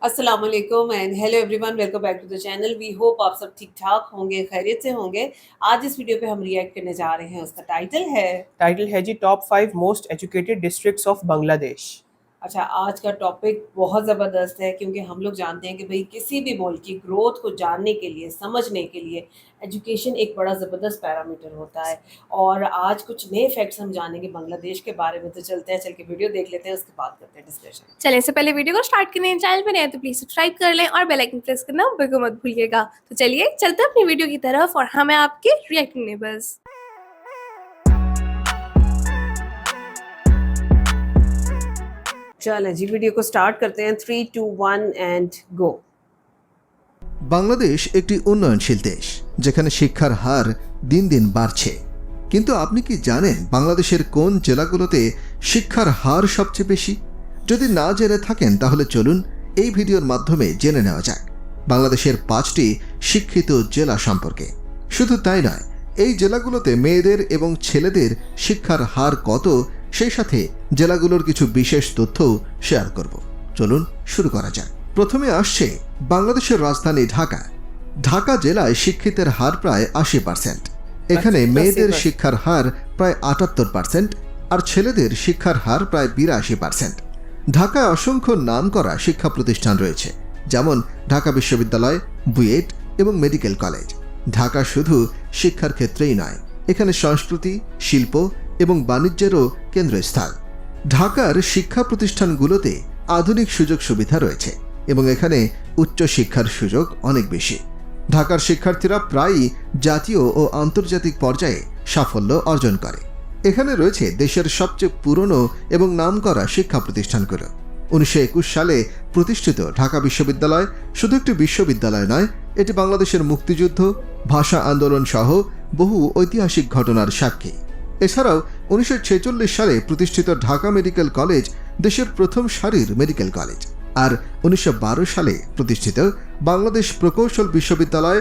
अस्सलाम वालेकुम and hello everyone, welcome back to the channel. We hope आप सब ठीक ठाक होंगे, खैरियत से होंगे। आज इस वीडियो पे हम रिएक्ट करने जा रहे हैं, उसका टाइटल है the top 5 most educated districts of Bangladesh. अच्छा, आज का टॉपिक बहुत ज़बरदस्त है क्योंकि हम लोग जानते हैं कि भाई किसी भी मुल्क की ग्रोथ को जानने के लिए, समझने के लिए एजुकेशन एक बड़ा ज़बरदस्त पैरामीटर होता है। और आज कुछ नए फैक्ट्स हम जानेंगे बांग्लादेश के बारे में। तो चलते हैं, चल के वीडियो देख लेते हैं, उसके बाद करते हैं डिस्कशन। चलें, इससे पहले वीडियो को स्टार्ट करने चैनल पे नए हैं तो प्लीज सब्सक्राइब कर लें और बेल आइकन प्रेस करना बिल्कुल मत भूलिएगा। तो चलिए चलते हैं अपनी वीडियो की तरफ और हमें आपके रिएक्टिंग नेबर्स। चलें जी, वीडियो को स्टार्ट करते हैं। 3, 2, 1 एंड गो। বাংলাদেশ একটি উন্নয়নশীল দেশ যেখানে শিক্ষার হার দিন দিন বাড়ছে। কিন্তু আপনি কি জানেন বাংলাদেশের কোন জেলাগুলোতে শিক্ষার হার সবচেয়ে বেশি? যদি না জেনে থাকেন তাহলে চলুন এই ভিডিওর মাধ্যমে জেনে নেওয়া যাক বাংলাদেশের 5টি শিক্ষিত জেলা সম্পর্কে। শুধু তাই নয়, এই জেলাগুলোতে মেয়েদের এবং ছেলেদের শিক্ষার হার কত সেই সাথে জেলাগুলোর কিছু বিশেষ তথ্যও শেয়ার করব। চলুন শুরু করা যাক। প্রথমে আসছে বাংলাদেশের রাজধানী ঢাকা। ঢাকা জেলায় শিক্ষিতের হার প্রায় 80%। এখানে মেয়েদের শিক্ষার হার প্রায় 78% আর ছেলেদের শিক্ষার হার প্রায় 82%। ঢাকায় অসংখ্য নামকরা শিক্ষা প্রতিষ্ঠান রয়েছে, যেমন ঢাকা বিশ্ববিদ্যালয়, বুয়েট এবং মেডিকেল কলেজ। ঢাকা শুধু শিক্ষার ক্ষেত্রেই নয়, এখানে সংস্কৃতি, শিল্প এবং বাণিজ্যেরও কেন্দ্রস্থল। ঢাকার শিক্ষা প্রতিষ্ঠানগুলোতে আধুনিক সুযোগ সুবিধা রয়েছে এবং এখানে উচ্চ শিক্ষার সুযোগ অনেক বেশি। ঢাকার শিক্ষার্থীরা প্রায়ই জাতীয় ও আন্তর্জাতিক পর্যায়ে সাফল্য অর্জন করে। এখানে রয়েছে দেশের সবচেয়ে পুরনো এবং নামকরা শিক্ষা প্রতিষ্ঠানগুলো। 1921 সালে প্রতিষ্ঠিত ঢাকা বিশ্ববিদ্যালয় শুধু একটি বিশ্ববিদ্যালয় নয়, এটি বাংলাদেশের মুক্তিযুদ্ধ, ভাষা আন্দোলন সহ বহু ঐতিহাসিক ঘটনার সাক্ষী। এছাড়াও 1946 সালে প্রতিষ্ঠিত ঢাকা মেডিকেল কলেজ দেশের প্রথম সারির মেডিকেল কলেজ। আর 1912 সালে প্রতিষ্ঠিত বাংলাদেশ প্রকৌশল বিশ্ববিদ্যালয়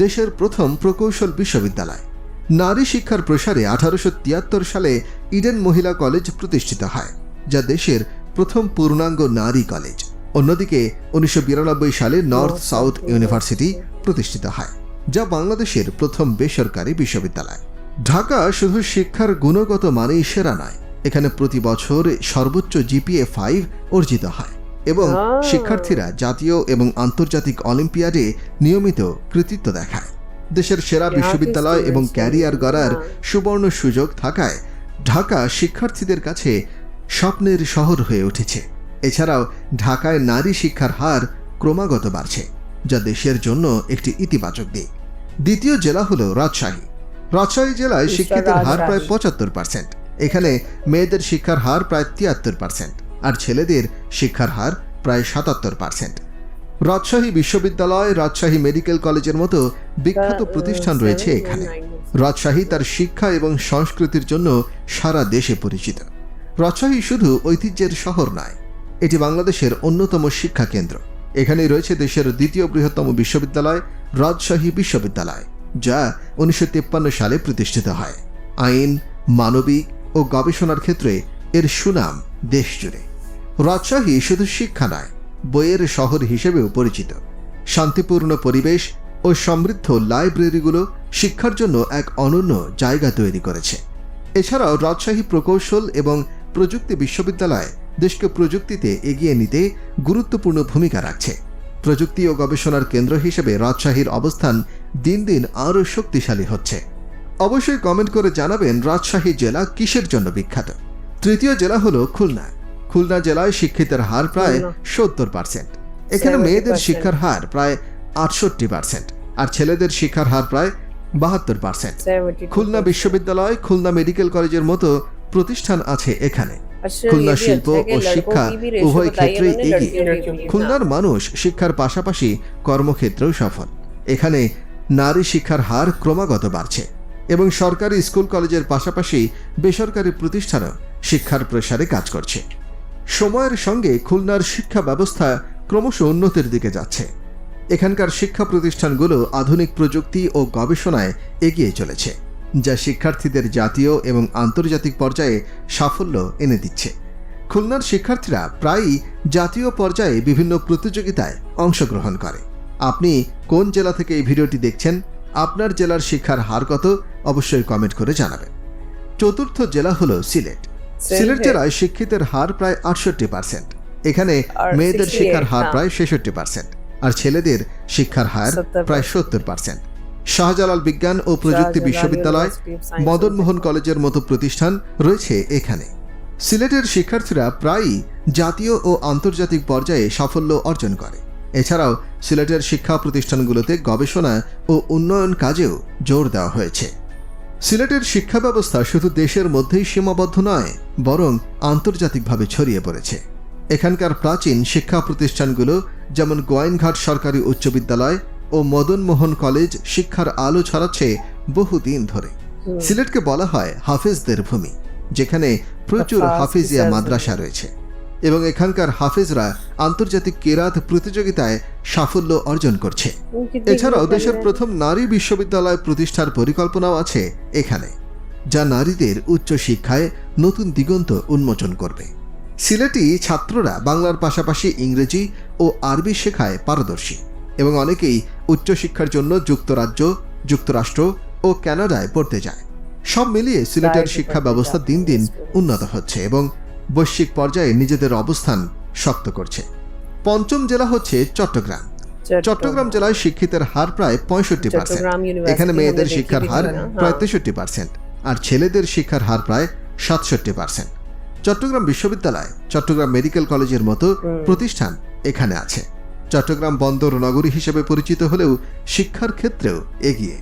দেশের প্রথম প্রকৌশল বিশ্ববিদ্যালয়। নারী শিক্ষার প্রসারে 1873 সালে ইডেন মহিলা কলেজ প্রতিষ্ঠিত হয়, যা দেশের প্রথম পূর্ণাঙ্গ নারী কলেজ। অন্যদিকে 1992 সালে নর্থ সাউথ ইউনিভার্সিটি প্রতিষ্ঠিত হয়, যা বাংলাদেশের প্রথম বেসরকারি বিশ্ববিদ্যালয়। ঢাকা শুধু শিক্ষার গুণগত মানেই সেরা নয়, এখানে প্রতি বছর সর্বোচ্চ GPA 5 অর্জিত হয় এবং শিক্ষার্থীরা জাতীয় এবং আন্তর্জাতিক অলিম্পিয়াডে নিয়মিত কৃতিত্ব দেখায়। দেশের সেরা বিশ্ববিদ্যালয় এবং ক্যারিয়ার গড়ার সুবর্ণ সুযোগ থাকায় ঢাকা শিক্ষার্থীদের কাছে স্বপ্নের শহর হয়ে উঠেছে। এছাড়াও ঢাকায় নারী শিক্ষার হার ক্রমাগত বাড়ছে, যা দেশের জন্য একটি ইতিবাচক দিক। দ্বিতীয় জেলা হলো রাজশাহী। রাজশাহী জেলায় শিক্ষিতের হার প্রায় 75%। এখানে মেয়েদের শিক্ষার হার প্রায় 73% আর ছেলেদের শিক্ষার হার প্রায় 77%। রাজশাহী বিশ্ববিদ্যালয়, রাজশাহী মেডিকেল কলেজের মতো বিখ্যাত প্রতিষ্ঠান রয়েছে এখানে। রাজশাহী তার শিক্ষা এবং সংস্কৃতির জন্য সারা দেশে পরিচিত। রাজশাহী শুধু ঐতিহ্যের শহর নয়, এটি বাংলাদেশের অন্যতম শিক্ষা কেন্দ্র। এখানেই রয়েছে দেশের দ্বিতীয় বৃহত্তম বিশ্ববিদ্যালয় রাজশাহী বিশ্ববিদ্যালয়, যা 1953 সালে প্রতিষ্ঠিত হয়। আইন, মানবিক ও গবেষণার ক্ষেত্রে এর সুনাম দেশ জুড়ে। রাজশাহী শুধু শিক্ষা নয়, বইয়ের শহর হিসেবেও পরিচিত। শান্তিপূর্ণ পরিবেশ ও সমৃদ্ধ লাইব্রেরিগুলো শিক্ষার জন্য এক অনন্য জায়গা তৈরি করেছে। এছাড়াও রাজশাহী প্রকৌশল এবং প্রযুক্তি বিশ্ববিদ্যালয় দেশকে প্রযুক্তিতে এগিয়ে নিতে গুরুত্বপূর্ণ ভূমিকা রাখছে। প্রযুক্তি ও গবেষণার কেন্দ্র হিসেবে রাজশাহীর অবস্থান দিন দিন আরও শক্তিশালী হচ্ছে। অবশ্যই কমেন্ট করে জানাবেন রাজশাহী জেলা কিসের জন্য বিখ্যাত। তৃতীয় জেলা হলো খুলনা। খুলনা জেলায় শিক্ষিতের হার প্রায় 70%। এখানে মেয়েদের শিক্ষার হার প্রায় 68% আর ছেলেদের শিক্ষার হার প্রায় 72%। খুলনা বিশ্ববিদ্যালয়, খুলনা মেডিকেল কলেজের মতো প্রতিষ্ঠান আছে এখানে। খুলনা শিল্প ও শিক্ষা উভয় ক্ষেত্রেই এগিয়ে। খুলনার মানুষ শিক্ষার পাশাপাশি কর্মক্ষেত্রেও সফল। এখানে নারী শিক্ষার হার ক্রমাগত বাড়ছে এবং সরকারি স্কুল কলেজের পাশাপাশি বেসরকারি প্রতিষ্ঠানও শিক্ষার প্রসারে কাজ করছে। সময়ের সঙ্গে খুলনার শিক্ষা ব্যবস্থা ক্রমশ উন্নতির দিকে যাচ্ছে। এখানকার শিক্ষা প্রতিষ্ঠানগুলো আধুনিক প্রযুক্তি ও গবেষণায় এগিয়ে চলেছে, যা শিক্ষার্থীদের জাতীয় এবং আন্তর্জাতিক পর্যায়ে সাফল্য এনে দিচ্ছে। খুলনার শিক্ষার্থীরা প্রায়ই জাতীয় পর্যায়ে বিভিন্ন প্রতিযোগিতায় অংশগ্রহণ করে। আপনি কোন জেলা থেকে এই ভিডিওটি দেখছেন, আপনার জেলার শিক্ষার হার কত, অবশ্যই কমেন্ট করে জানাবেন। চতুর্থ জেলা হলো সিলেট। সিলেট জেলায় শিক্ষিতের হার প্রায় 68%। এখানে মেয়েদের শিক্ষার হার প্রায় 66% আর ছেলেদের শিক্ষার হার প্রায় 70%। শাহজালাল বিজ্ঞান ও প্রযুক্তি বিশ্ববিদ্যালয়, মদন মোহন কলেজের মতো প্রতিষ্ঠান রয়েছে এখানে। সিলেটের শিক্ষার্থীরা প্রায়ই জাতীয় ও আন্তর্জাতিক পর্যায়ে সাফল্য অর্জন করে। এছাড়াও সিলেটের শিক্ষা প্রতিষ্ঠানগুলোতে গবেষণা ও উন্নয়ন কাজেও জোর দেওয়া হয়েছে। সিলেটের শিক্ষা ব্যবস্থা শুধু দেশের মধ্যেই সীমাবদ্ধ নয়, বরং আন্তর্জাতিকভাবে ছড়িয়ে পড়েছে। এখানকার প্রাচীন শিক্ষা প্রতিষ্ঠানগুলো যেমন গোয়াইনঘাট সরকারি উচ্চ বিদ্যালয় ও মদন মোহন কলেজ শিক্ষার আলো ছড়াচ্ছে বহুদিন ধরে। সিলেটকে বলা হয় হাফেজদের ভূমি, যেখানে প্রচুর হাফিজিয়া মাদ্রাসা রয়েছে এবং এখানকার হাফেজরা আন্তর্জাতিক কেরাত প্রতিযোগিতায় সাফল্য অর্জন করছে। এছাড়াও দেশের প্রথম নারী বিশ্ববিদ্যালয় প্রতিষ্ঠার পরিকল্পনাও আছে এখানে, যা নারীদের উচ্চ শিক্ষায় নতুন দিগন্ত উন্মোচন করবে। সিলেটি ছাত্ররা বাংলার পাশাপাশি ইংরেজি ও আরবি শেখায় পারদর্শী এবং অনেকেই উচ্চশিক্ষার জন্য যুক্তরাজ্য, যুক্তরাষ্ট্র ও কানাডায় পড়তে যায়। সব মিলিয়ে সিলেটের শিক্ষা ব্যবস্থা দিন দিন উন্নত হচ্ছে এবং বৈশ্বিক পর্যায়ে নিজেদের অবস্থান শক্ত করছে। পঞ্চম জেলা হচ্ছে চট্টগ্রাম। চট্টগ্রাম জেলায় শিক্ষিতের হার প্রায় 65%। এখানে মেয়েদের শিক্ষার হার প্রায় 63% আর ছেলেদের শিক্ষার হার প্রায় 67%। চট্টগ্রাম বিশ্ববিদ্যালয়, চট্টগ্রাম মেডিকেল কলেজের মতো প্রতিষ্ঠান এখানে আছে। চট্টগ্রাম বন্দর নগরী হিসেবে পরিচিত হলেও শিক্ষার ক্ষেত্রেও এগিয়ে।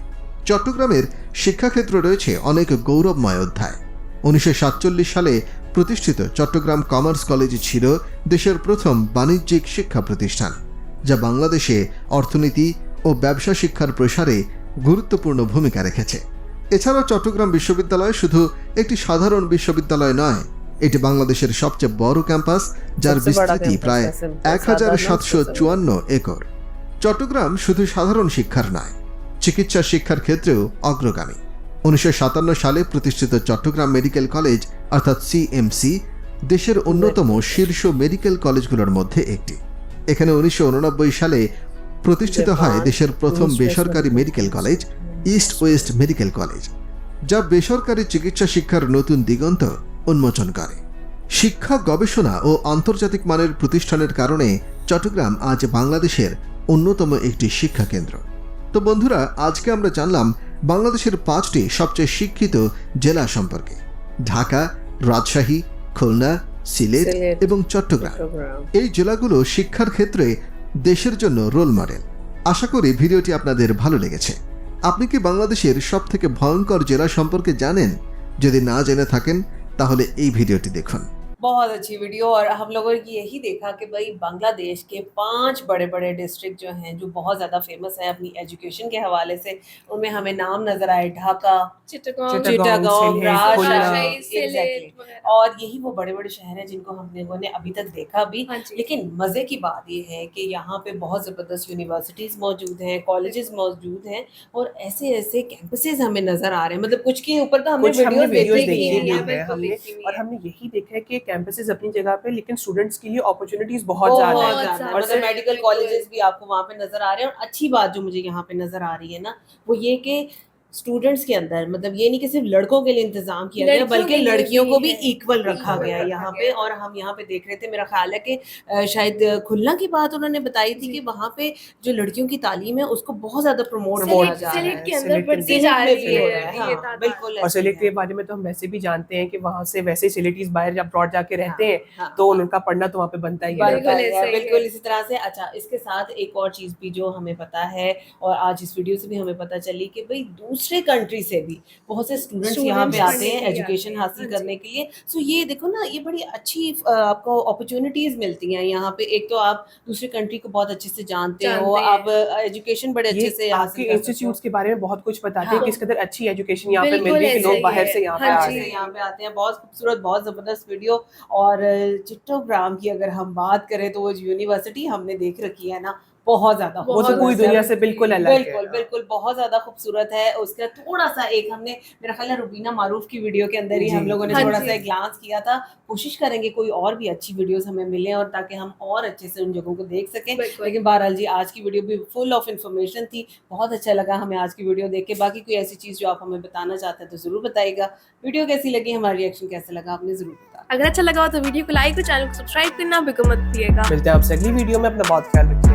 চট্টগ্রামের শিক্ষাক্ষেত্রে রয়েছে অনেক গৌরবময় অধ্যায়। 1947 সালে প্রতিষ্ঠিত চট্টগ্রাম কমার্স কলেজ ছিল দেশের প্রথম বাণিজ্যিক শিক্ষা প্রতিষ্ঠান, যা বাংলাদেশে অর্থনীতি ও ব্যবসা শিক্ষার প্রসারে গুরুত্বপূর্ণ ভূমিকা রেখেছে। এছাড়াও চট্টগ্রাম বিশ্ববিদ্যালয় শুধু একটি সাধারণ বিশ্ববিদ্যালয় নয়, এটি বাংলাদেশের সবচেয়ে বড় ক্যাম্পাস, যার বিস্তৃতি প্রায় 1754 একর। চট্টগ্রাম শুধু সাধারণ শিক্ষার নয়, চিকিৎসা শিক্ষার ক্ষেত্রেও অগ্রগামী। 1957 সালে প্রতিষ্ঠিত চট্টগ্রাম মেডিকেল কলেজ অর্থাৎ সিএমসি দেশের অন্যতম শীর্ষ মেডিকেল কলেজগুলোর মধ্যে একটি। এখানে 1989 সালে প্রতিষ্ঠিত হয় দেশের প্রথম বেসরকারি medical college, east West medical college, যা বেসরকারি চিকিৎসা শিক্ষার নতুন দিগন্ত উন্মোচন করে। শিক্ষা, গবেষণা ও আন্তর্জাতিক মানের প্রতিষ্ঠানের কারণে চট্টগ্রাম আজ বাংলাদেশের অন্যতম একটি শিক্ষা কেন্দ্র। তো বন্ধুরা, আজকে আমরা জানলাম বাংলাদেশের 5টি সবচেয়ে শিক্ষিত জেলা সম্পর্কে: ঢাকা, রাজশাহী, খুলনা, সিলেট এবং চট্টগ্রাম। এই জেলাগুলো শিক্ষার ক্ষেত্রে দেশের জন্য রোল মডেল। আশা করি ভিডিওটি আপনাদের ভালো লেগেছে। আপনি কি বাংলাদেশের সবথেকে ভয়ঙ্কর জেলা সম্পর্কে জানেন? যদি না জেনে থাকেন তাহলে এই ভিডিওটি দেখুন। बहुत अच्छी वीडियो। और हम लोगों ने यही देखा कि भाई बांग्लादेश के 5 बड़े बड़े डिस्ट्रिक्ट जो हैं, जो बहुत ज़्यादा फेमस हैं अपनी एजुकेशन के हवाले से, उनमें हमें नाम नज़र आए ढाका, चिटागोंग, सिलेट, राजशाही, सिलेट एग्जैक्टली। वगैरह। और यही वो बड़े बड़े शहर हैं जिनको हम लोगों ने अभी तक देखा भी। हाँ जी। लेकिन मज़े की बात ये है कि यहाँ पे बहुत ज़बरदस्त यूनिवर्सिटीज़ मौजूद हैं, कॉलेजेस मौजूद हैं और ऐसे ऐसे कैंपसेस हमें नज़र आ रहे हैं। मतलब कुछ के ऊपर तो हमने कुछ हमने वीडियोस वीडियोस देखी देखी हैं। हुई है बिल्कुल हमने, देखी हुई और है। हमने यही देखा है कि कैंपसेस अपनी जगह पे, लेकिन स्टूडेंट्स के लिए अपॉर्चुनिटीज बहुत बहुत ज्यादा है। ज्यादा है। और मतलब मेडिकल कॉलेजेस भी आपको वहाँ पे नजर आ रहे हैं। और अच्छी बात जो मुझे यहाँ पे नजर आ रही है ना, वो ये कि स्टूडेंट्स के अंदर, मतलब ये नहीं कि सिर्फ लड़कों के लिए इंतजाम किया गया, लड़कियों बल्कि के लिए लड़कियों को भी है। इक्वल रखा Equal गया है रखा यहाँ गया पे। है। और हम यहाँ पे देख रहे थे, मेरा ख्याल है कि शायद खुलना की बात उन्होंने बताई थी जी। कि वहाँ पे जो लड़कियों की तालीम है उसको बहुत ज्यादा प्रमोट Promote किया जा रहा सिलेट है। के अंदर सिलेट के बढ़ती अंदर जा में रही भी हो है रहा है। ये हाँ, तादाद। बिल्कुल और ऐसे सिलेट ही के है। बारे में तो हम वैसे भी जानते हैं कि वहाँ से वैसे सिलेटीज बाहर जब ब्रॉड जाके रहते हैं हाँ, तो उनका पढ़ना तो वहाँ पे बनता ही है। बिल्कुल बनता ही ऐसा है, ही बिल्कुल है। इसी तरह से। अच्छा, इसके साथ एक और चीज़ भी जो हमें पता है, और आज इस वीडियो से भी हमें पता चली कि भाई दूसरे कंट्री से भी बहुत से स्टूडेंट्स यहाँ पे Students आते पढ़ने हैं के लिए एजुकेशन आते हैं। हासिल हाँ करने जी। के लिए। सो ये देखो ना, ये बड़ी अच्छी आपको अपॉर्चुनिटीज़ मिलती हैं यहाँ पे। एक तो आप दूसरी कंट्री को बहुत अच्छे से जानते हो, जानते आप एजुकेशन बड़े अच्छे से ये हासिल आपके कर सकते हो। इंस्टीट्यूट्स के बारे में बहुत कुछ बताते हैं हाँ। कि किस कदर अच्छी एजुकेशन यहाँ पे मिल बिल्कुल रही है कि ऐसा लोग ही बाहर है। से यहाँ पे हाँ आ जी। रहे से हैं। यहाँ पे आते हैं। बहुत खूबसूरत, बहुत ज़बरदस्त वीडियो। और चिट्टोग्राम की अगर हम बात करें तो वो जो यूनिवर्सिटी हमने देख रखी है ना, बहुत ज्यादा वो तो खूबसूरत पूरी है। दुनिया से बिल्कुल अलग है। बिल्कुल बिल्कुल बहुत ज्यादा खूबसूरत है। उसका थोड़ा सा एक हमने, मेरा ख्याल है रुबीना मारूफ की वीडियो के अंदर ही जी, हम लोगों ने हाँ थोड़ा जी। सा एक ग्लांस किया था। कोशिश करेंगे कोई और भी अच्छी वीडियोस हमें मिलें और ताकि हम और अच्छे से उन जगहों को देख सकें। बिल्कुल। लेकिन बहरहाल जी आज की वीडियो भी फुल ऑफ इंफॉर्मेशन थी। बहुत अच्छा लगा हमें आज की वीडियो देख के। बाकी कोई ऐसी चीज़ जो आप हमें बताना चाहते हैं तो ज़रूर बताइएगा। वीडियो कैसी लगी, हमारा रिएक्शन कैसा लगा, आपने ज़रूर बताना। अगर अच्छा लगा हो तो वीडियो को लाइक और चैनल को सब्सक्राइब करना बिल्कुल मत भूलिएगा। मिलते हैं आपसे अगली वीडियो में, अपना बहुत ख्याल रखिए।